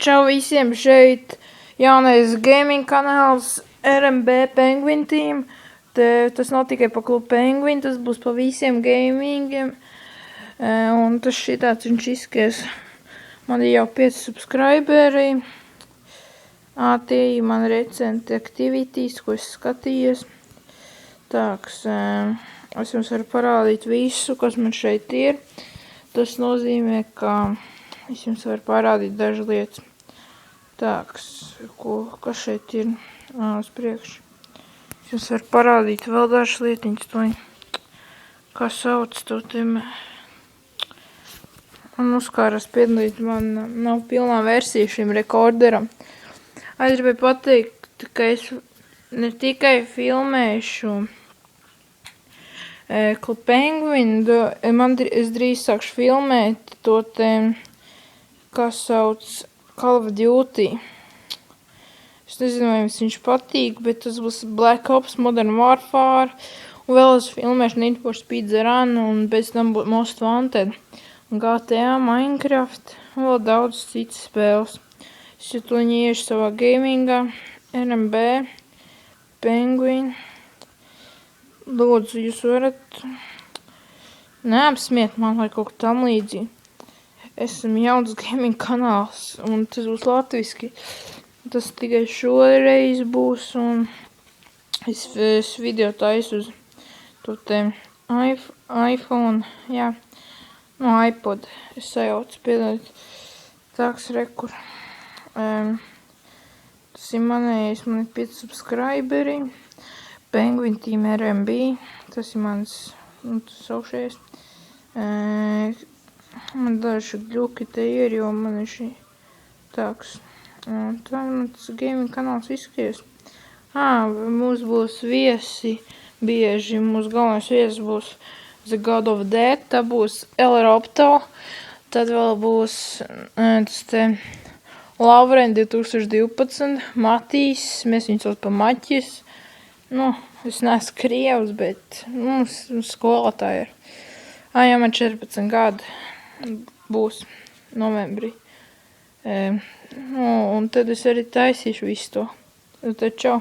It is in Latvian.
Čau visiem, šeit jaunais gaming kanāls RMB Penguin Team. Tas nav tikai pa klubu Penguin, tas būs pa visiem gamingiem. Un tas šitāds viņš izskaties. Man ir jau 5 subscriberi. Tie ir man recenti activities, ko es skatījies. Tāks, es jums varu parādīt visu, kas man šeit ir. Tas nozīmē, ka es jums varu parādīt dažas lietas. Tāks, kas šeit ir uz priekšu. Es jums varu parādīt vēl dažas lietiņas. To, kā sauc to tiem. Man uzkāras piedalīt, man nav pilnā versija šim rekorderam. Es gribēju pateikt, ka es ne tikai filmēšu Club Penguin, es drīz sākšu filmēt to te, kas sauc Call of Duty. Es nezinu, vai jums viņš patīk, bet tas būs Black Ops, Modern Warfare, un vēl es filmēšu Need for Speed The Run, un pēc tam būs Most Wanted, un GTA, Minecraft, un vēl daudz citas spēles. Es jau to iešu savā gamingā, RMB, Penguin. Lūdzu, jūs varat neapsmiet man vai kaut tam līdzīgi. Esmu jauns gaming kanāls, un tas būs latviski. Tas tikai šoreiz būs, un es video taisu uz to te iPhone, jā, no iPod. Es sajaucu piedāt tāks rekur. Tas ir manējais, man ir 5 subscriberi. Penguin Team RMB, tas ir mans, tas saukšais. Man daži gļuki te ir, jo man ir šī tāks. Tā man tas gaming kanāls izskaties. Mums būs viesi bieži, mūsu galvenais viesis būs The God of Death, tā būs Elropto, tad vēl būs tas te Lauren 2012, Matīs, mēs viņu sauc pa Maķis. Es neesmu krievs, bet mums skolotāji ir. Jā, man 14 gadi būs novembrī. Un tad es arī taisīšu visu to. Tad čau.